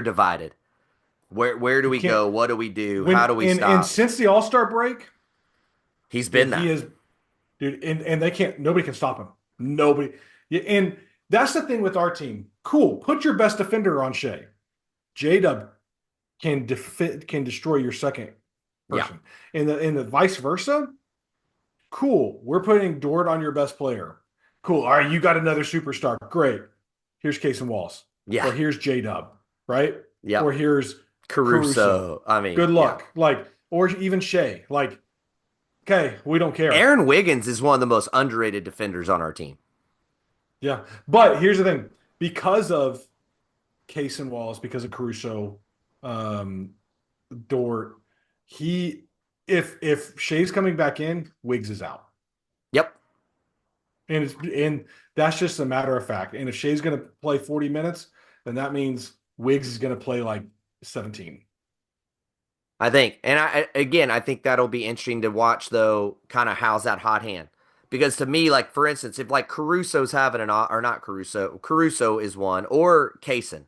divided. Where do we go? What do we do? How do we stop? And since the All-Star break, he's been that. He is, dude, and nobody can stop him. Nobody. And that's the thing with our team. Cool. Put your best defender on Shea. J-Dub can destroy your second person. In the vice versa, cool. We're putting Dort on your best player. Cool. All right, you got another superstar. Great. Here's Case and Walls. Yeah. Or here's J-Dub, right? Yeah. Or here's Caruso. I mean, good luck. Or even Shea. Okay, we don't care. Aaron Wiggins is one of the most underrated defenders on our team. Yeah. But here's the thing. Because of Case and Wallace, because of Caruso, um, Dort, he if Shea's coming back in, Wiggs is out. Yep. And that's just a matter of fact. And if Shea's gonna play 40 minutes, then that means Wiggs is gonna play like 17. I think, and I think that'll be interesting to watch though. Kind of how's that hot hand? Because to me, like for instance, if like Caruso's having or not Caruso, Caruso is one, or Kaysen.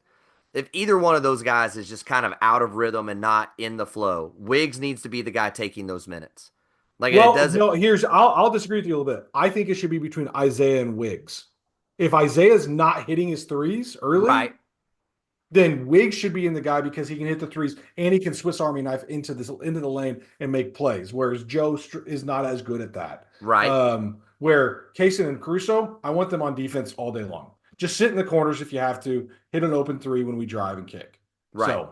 If either one of those guys is just kind of out of rhythm and not in the flow, Wiggs needs to be the guy taking those minutes. Like it Well, doesn't. no, I'll disagree with you a little bit. I think it should be between Isaiah and Wiggs. If Isaiah's not hitting his threes early, Right. then Wiggs should be in the guy because he can hit the threes and he can Swiss Army knife into the lane and make plays. Whereas Joe is not as good at that. Right. Where Kaysen and Caruso, I want them on defense all day long. Just sit in the corners if you have to. Hit an open three when we drive and kick. Right. So,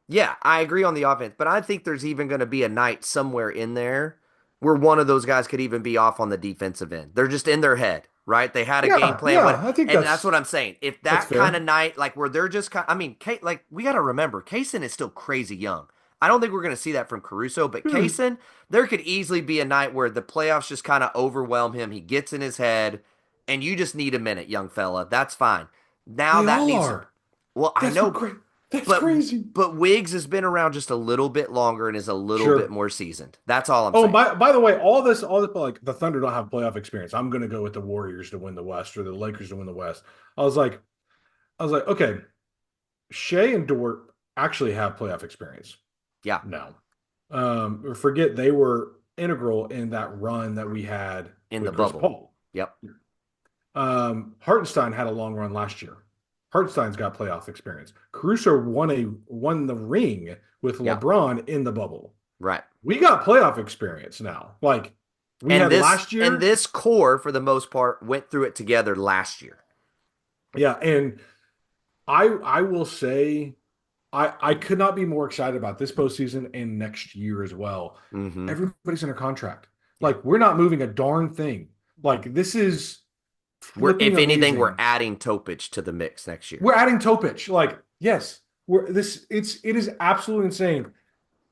Yeah, I agree on the offense, but I think there's even going to be a night somewhere in there where one of those guys could even be off on the defensive end. They're just in their head, right? They had a game plan. Yeah, I think and that's what I'm saying. If that fair. kind of night, like where they're just I mean, like we got to remember, Kaysen is still crazy young. I don't think we're going to see that from Caruso, but Kaysen, there could easily be a night where the playoffs just kind of overwhelm him. He gets in his head, and you just need a minute, young fella. That's fine. Now They that all needs. are. Well, I That's know. That's But crazy. but Wiggs has been around just a little bit longer and is a little Sure. bit more seasoned. That's all I'm Oh, saying. by the way, all this like the Thunder don't have playoff experience. I'm going to go with the Warriors to win the West or the Lakers to win the West. I was like, okay, Shea and Dort actually have playoff experience. Yeah. No, forget they were integral in that run that we had In with the Chris bubble. Paul. Yep. Hartenstein had a long run last year. Hartenstein's got playoff experience. Caruso won the ring with Yeah. LeBron in the bubble. Right. We got playoff experience now. Like we had last year. And this core, for the most part, went through it together last year. Yeah, and I will say I could not be more excited about this postseason and next year as well. Mm-hmm. Everybody's under contract. Like we're not moving a darn thing. Like this is If anything, amazing. we're adding Topic to the mix next year. We're adding Topic. Like, yes, it is absolutely insane.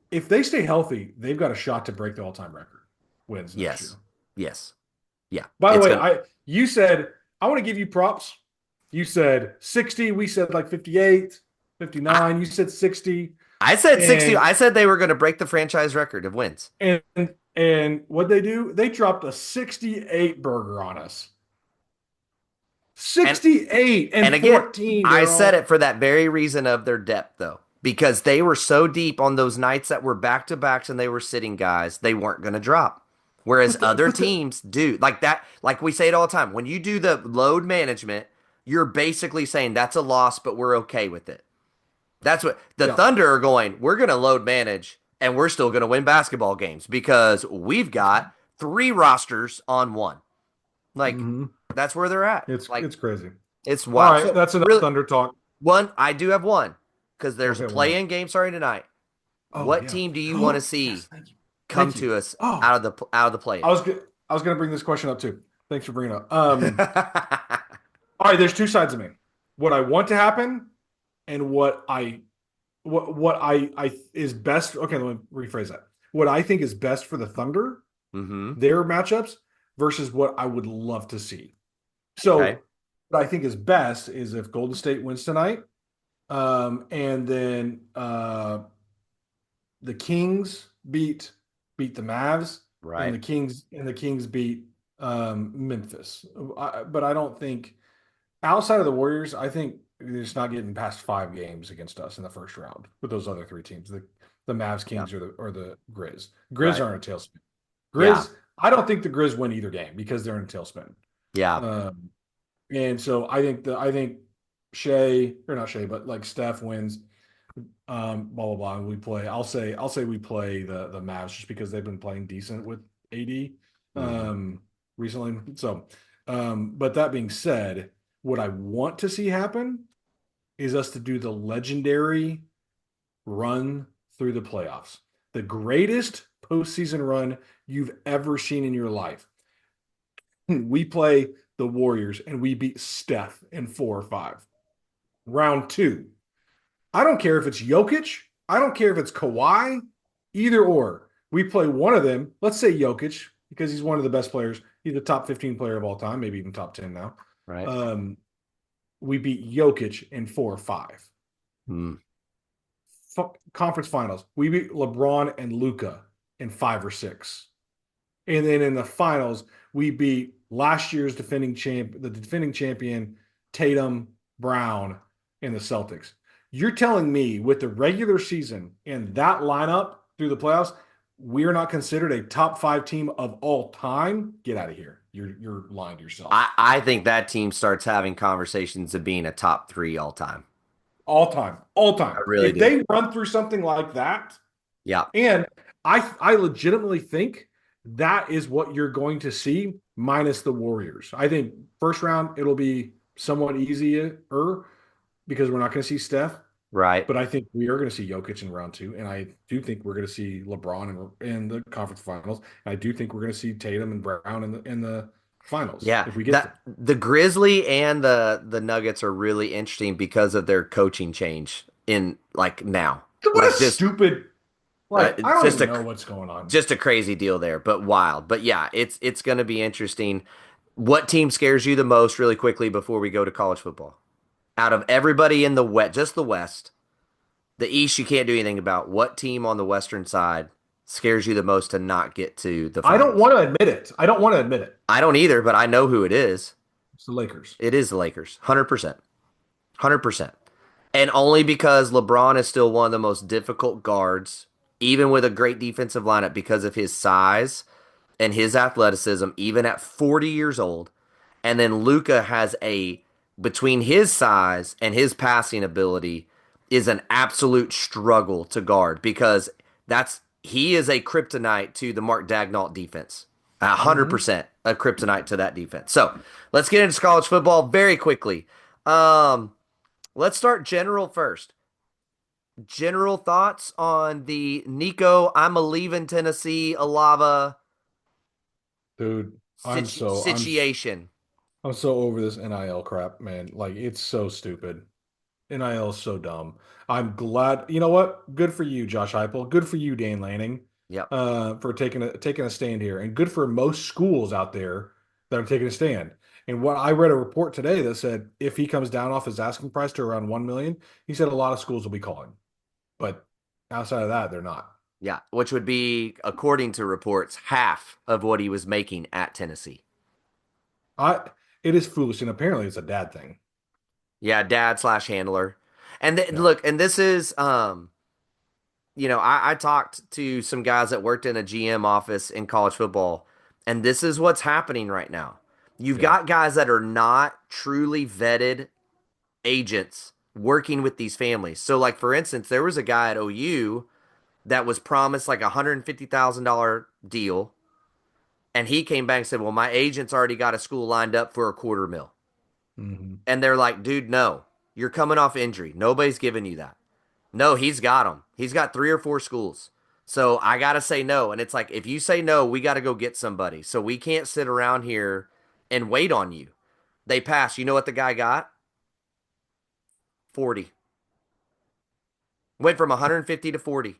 If they stay healthy, they've got a shot to break the all-time record wins next year. Yes. Yeah. By the way, you said I want to give you props. You said 60, we said like 58, 59, you said 60. I said 60. I said they were going to break the franchise record of wins. And what they do? They dropped a 68 burger on us. 68 and again, 14. I said it for that very reason of their depth, though, because they were so deep on those nights that were back to backs and they were sitting guys, they weren't going to drop. Whereas other teams do like that. Like we say it all the time. When you do the load management, you're basically saying that's a loss, but we're okay with it. That's what the Thunder are going. We're going to load manage and we're still going to win basketball games because we've got 3 rosters on 1. Like that's where they're at. It's crazy. It's wild. All right, that's enough Thunder talk. I do have one because there's a play-in game starting tonight. What team do you want to see come to us out of the play-in? I was going to bring this question up too. Thanks for bringing it up. All right, there's two sides of me. What I want to happen and what I is best. Okay, let me rephrase that. What I think is best for the Thunder, their matchups versus what I would love to see. So what I think is best is if Golden State wins tonight, and then the Kings beat the Mavs, right? And the Kings beat Memphis. But I don't think outside of the Warriors, I think they're just not getting past 5 games against us in the first round with those other 3 teams, the Mavs, Kings, or the Grizz. Grizz aren't a tailspin. Grizz, I don't think the Grizz win either game because they're in a tailspin. Yeah. And so I think Shea, or not Shea, but like Steph wins. Blah blah blah. And we play. I'll say we play the Mavs just because they've been playing decent with AD recently. So, but that being said, what I want to see happen is us to do the legendary run through the playoffs, the greatest postseason run you've ever seen in your life. We play the Warriors and we beat Steph in 4 or 5. Round 2. I don't care if it's Jokic. I don't care if it's Kawhi. Either or. We play one of them. Let's say Jokic because he's one of the best players. He's the top 15 player of all time, maybe even top 10 now. Right. We beat Jokic in 4 or 5. Conference finals. We beat LeBron and Luka in 5 or 6. And then in the finals, we beat last year's defending champion, Tatum, Brown, and the Celtics. You're telling me with the regular season and that lineup through the playoffs, we're not considered a top 5 team of all time? Get out of here. You're lying to yourself. I think that team starts having conversations of being a top 3 all time. All time. I really do. They run through something like that, Yeah. and I legitimately think that is what you're going to see minus the Warriors. I think first round it'll be somewhat easier because we're not going to see Steph. Right. But I think we are going to see Jokic in round 2, and I do think we're going to see LeBron in the conference finals. And I do think we're going to see Tatum and Brown in the finals. Yeah. If we get the Grizzly and the Nuggets are really interesting because of their coaching change in now. What a stupid. I don't just even know what's going on. Just a crazy deal there, but wild. But yeah, it's going to be interesting. What team scares you the most, really quickly, before we go to college football? Out of everybody in the West, just the West, the East you can't do anything about. What team on the Western side scares you the most to not get to the finals? I don't want to admit it. I don't either, but I know who it is. It's the Lakers. It is the Lakers. 100%. 100%. And only because LeBron is still one of the most difficult guards, even with a great defensive lineup, because of his size and his athleticism, even at 40 years old. And then Luka has between his size and his passing ability is an absolute struggle to guard because he is a kryptonite to the Mark Daigneault defense. 100% a kryptonite to that defense. So let's get into college football very quickly. Let's start general first. General thoughts on the Nico, I'm a leaving Tennessee, Alava Dude, situation. I'm so over this NIL crap, man. It's so stupid. NIL is so dumb. I'm glad. You know what? Good for you, Josh Heupel. Good for you, Dan Lanning. Yep. For taking a stand here, and good for most schools out there that are taking a stand. And what I read a report today that said if he comes down off his asking price to around $1 million, he said a lot of schools will be calling, but outside of that, they're not. Yeah, which would be, according to reports, half of what he was making at Tennessee. It is foolish, and apparently it's a dad thing. Yeah, dad/handler. And look, and this is, I talked to some guys that worked in a GM office in college football, and this is what's happening right now. You've got guys that are not truly vetted agents working with these families. So, for instance, there was a guy at OU that was promised a $150,000 deal, and he came back and said, well, my agent's already got a school lined up for $250,000. Mm-hmm. And they're like, dude, no, you're coming off injury. Nobody's giving you that. No, he's got them. He's got 3 or 4 schools. So I got to say no. And it's like, if you say no, we got to go get somebody. So we can't sit around here and wait on you. They passed. You know what the guy got? 40. Went from 150 to 40.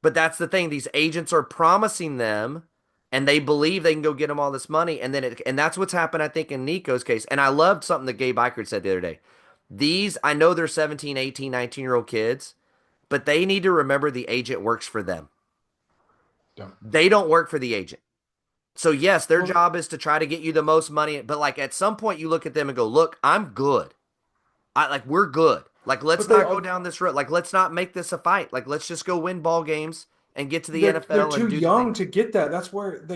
But that's the thing. These agents are promising them, and they believe they can go get them all this money. And and that's what's happened, I think, in Nico's case. And I loved something that Gabe Eichert said the other day. I know they're 17, 18, 19-year-old kids, but they need to remember the agent works for them. Yeah. They don't work for the agent. So, yes, their job is to try to get you the most money. But, at some point, you look at them and go, look, I'm good. We're good. Let's not go down this road. Let's not make this a fight. Let's just go win ball games and get to the NFL. They're too young to get that. That's where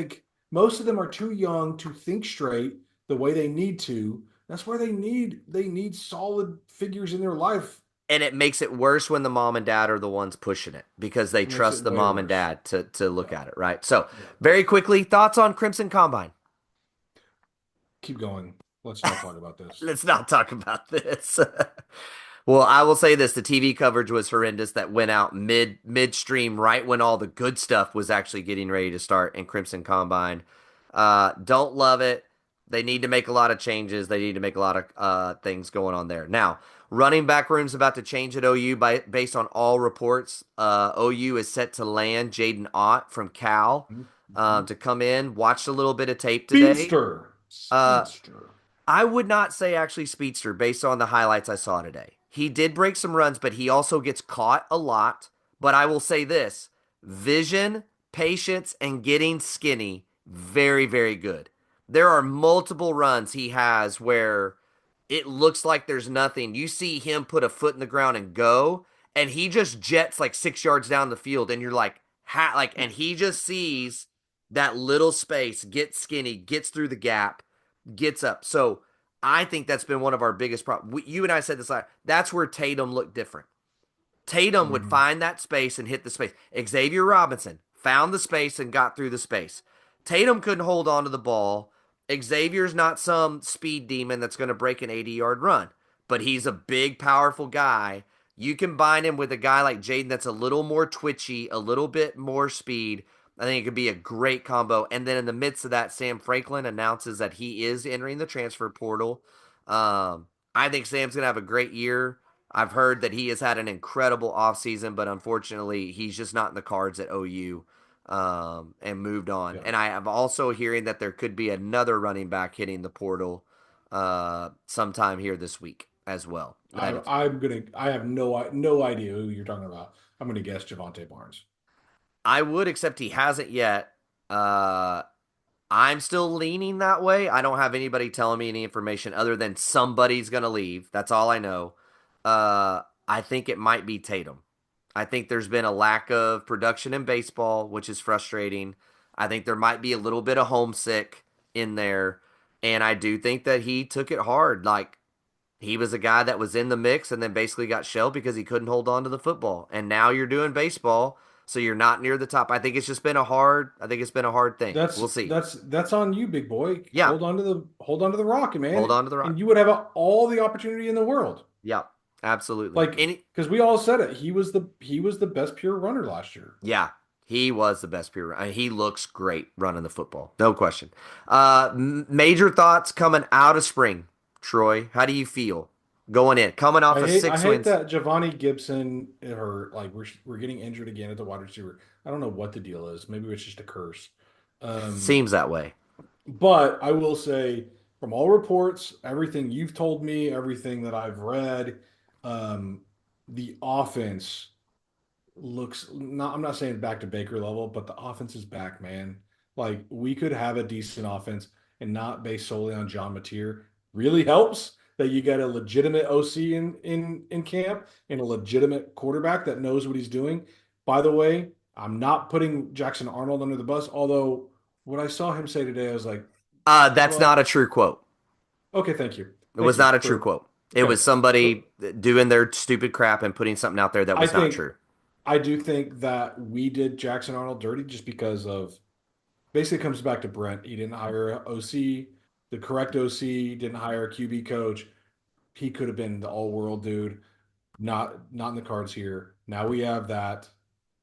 most of them are too young to think straight the way they need to. That's where they need solid figures in their life. And it makes it worse when the mom and dad are the ones pushing it because they trust the mom and dad to look at it, right? So, very quickly, thoughts on Crimson Combine? Keep going. Let's not talk about this. Let's not talk about this. Well, I will say this. The TV coverage was horrendous that went out midstream right when all the good stuff was actually getting ready to start in Crimson Combine. Don't love it. They need to make a lot of changes. They need to make a lot of things going on there. Now, running back room's about to change at OU based on all reports. OU is set to land Jaden Ott from Cal to come in. Watched a little bit of tape today. Speedster. I would not say actually speedster based on the highlights I saw today. He did break some runs, but he also gets caught a lot. But I will say this, vision, patience, and getting skinny, very, very good. There are multiple runs he has where it looks like there's nothing. You see him put a foot in the ground and go, and he just jets like 6 yards down the field, and you're like, and he just sees that little space, gets skinny, gets through the gap, gets up. So I think that's been one of our biggest problems. You and I said this, that's where Tatum looked different. Tatum would find that space and hit the space. Xavier Robinson found the space and got through the space. Tatum couldn't hold on to the ball. Xavier's not some speed demon that's going to break an 80-yard run, but he's a big, powerful guy. You combine him with a guy like Jaden that's a little more twitchy, a little bit more speed. I think it could be a great combo. And then in the midst of that, Sam Franklin announces that he is entering the transfer portal. I think Sam's going to have a great year. I've heard that he has had an incredible offseason, but unfortunately, he's just not in the cards at OU. And moved on. Yeah. And I am also hearing that there could be another running back hitting the portal sometime here this week as well. I have no idea who you're talking about. I'm gonna guess Javante Barnes. I would, except he hasn't yet. I'm still leaning that way. I don't have anybody telling me any information other than somebody's gonna leave. That's all I know. I think it might be Tatum. I think there's been a lack of production in baseball, which is frustrating. I think there might be a little bit of homesick in there. And I do think that he took it hard. Like, he was a guy that was in the mix and then basically got shelled because he couldn't hold on to the football. And now you're doing baseball, so you're not near the top. I think it's just been a hard thing. We'll see. That's on you, big boy. Yeah. Hold on to the rock, man. Hold on to the rock. And you would have all the opportunity in the world. Yeah. Absolutely. Like, because we all said it. He was the best pure runner last year. Yeah, he was the best pure runner. He looks great running the football. No question. Major thoughts coming out of spring, Troy. How do you feel going in? Coming off of 6 wins. I hate that Giovanni Gibson, we're getting injured again at the wide receiver. I don't know what the deal is. Maybe it's just a curse. Seems that way. But I will say, from all reports, everything you've told me, everything that I've read, the offense looks I'm not saying back to Baker level, but the offense is back, man. Like, we could have a decent offense and not based solely on John Mateer. Really helps that you got a legitimate OC in camp and a legitimate quarterback that knows what he's doing. By the way, I'm not putting Jackson Arnold under the bus, although what I saw him say today, I was like, that's not a true quote. Okay, thank you. It was not a true quote. It was somebody doing their stupid crap and putting something out there that was not true. I do think that we did Jackson Arnold dirty just because of, basically comes back to Brent. He didn't hire an OC, the correct OC, didn't hire a QB coach. He could have been the all-world dude. Not in the cards here. Now we have that,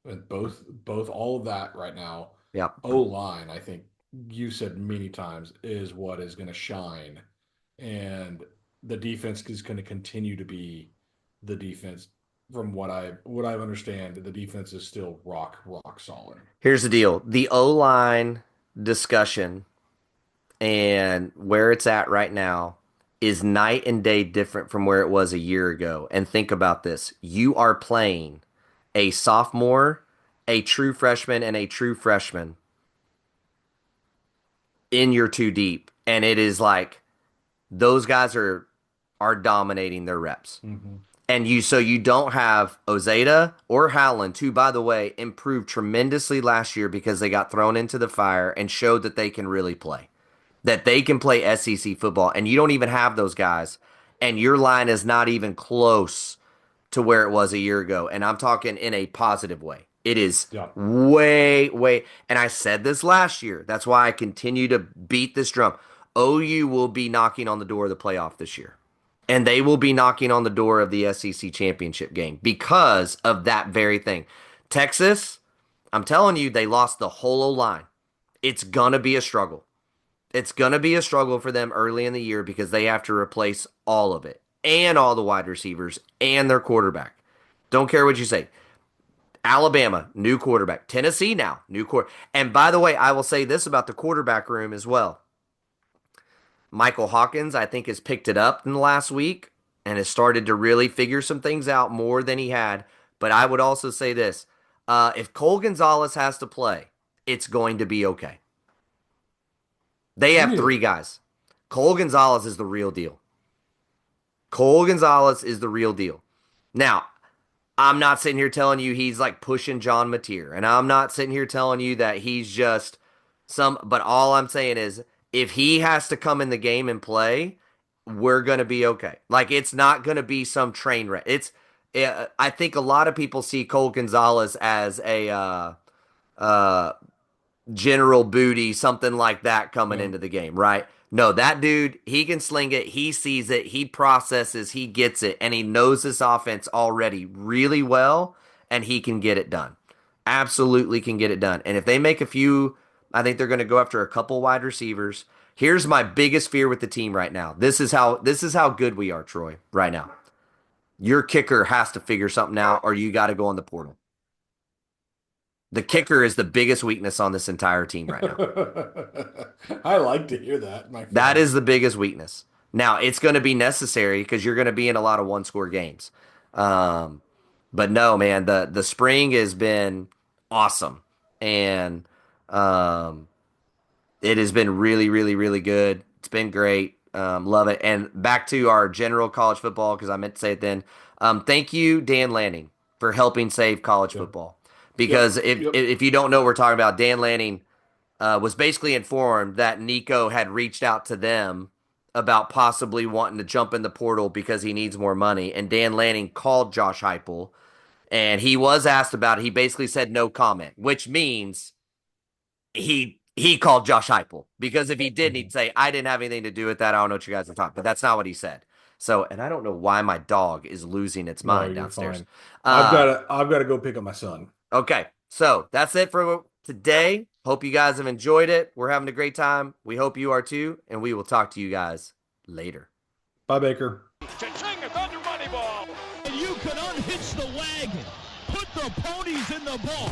and both all of that right now. Yeah. O-line, I think you said many times, is what is going to shine. And the defense is going to continue to be the defense. From what I understand, the defense is still rock solid. Here's the deal. The O-line discussion and where it's at right now is night and day different from where it was a year ago. And think about this. You are playing a sophomore, a true freshman, and a true freshman in your two deep. And it is like those guys are dominating their reps. Mm-hmm. And you don't have Ozeta or Howland, who, by the way, improved tremendously last year because they got thrown into the fire and showed that they can really play, that they can play SEC football. And you don't even have those guys. And your line is not even close to where it was a year ago. And I'm talking in a positive way. It is way. And I said this last year. That's why I continue to beat this drum. OU will be knocking on the door of the playoff this year. And they will be knocking on the door of the SEC championship game because of that very thing. Texas, I'm telling you, they lost the whole O-line. It's going to be a struggle. It's going to be a struggle for them early in the year because they have to replace all of it and all the wide receivers and their quarterback. Don't care what you say. Alabama, new quarterback. Tennessee now, new quarterback. And by the way, I will say this about the quarterback room as well. Michael Hawkins, I think, has picked it up in the last week and has started to really figure some things out more than he had. But I would also say this. If Cole Gonzalez has to play, it's going to be okay. They have 3 guys. Cole Gonzalez is the real deal. Cole Gonzalez is the real deal. Now, I'm not sitting here telling you he's like pushing John Mateer, and I'm not sitting here telling you that he's just but all I'm saying is if he has to come in the game and play, we're going to be okay. Like, it's not going to be some train wreck. I think a lot of people see Cole Gonzalez as a general booty, something like that coming into the game, right? No, that dude, he can sling it. He sees it. He processes. He gets it. And he knows this offense already really well, and he can get it done. Absolutely can get it done. And if they make a few, I think they're going to go after a couple wide receivers. Here's my biggest fear with the team right now. This is how good we are, Troy, right now. Your kicker has to figure something out, or you got to go on the portal. The kicker is the biggest weakness on this entire team right now. I like to hear that, my friend. That is the biggest weakness. Now, it's going to be necessary because you're going to be in a lot of one-score games. But no, man, the spring has been awesome. And it has been really, really, really good. It's been great. Love it. And back to our general college football, because I meant to say it then. Thank you, Dan Lanning, for helping save college football. Because if you don't know what we're talking about, Dan Lanning was basically informed that Nico had reached out to them about possibly wanting to jump in the portal because he needs more money. And Dan Lanning called Josh Heupel, and he was asked about it. He basically said no comment, which means he called Josh Heupel. Because if he didn't, he'd say, I didn't have anything to do with that. I don't know what you guys are talking about. But that's not what he said. So, and I don't know why my dog is losing its mind downstairs. I've got to go pick up my son. Okay, so that's it for today. Hope you guys have enjoyed it. We're having a great time. We hope you are too, and we will talk to you guys later. Bye, Baker. Cha-ching, a Thunder Moneyball. And you can unhitch the wagon. Put the ponies in the ball.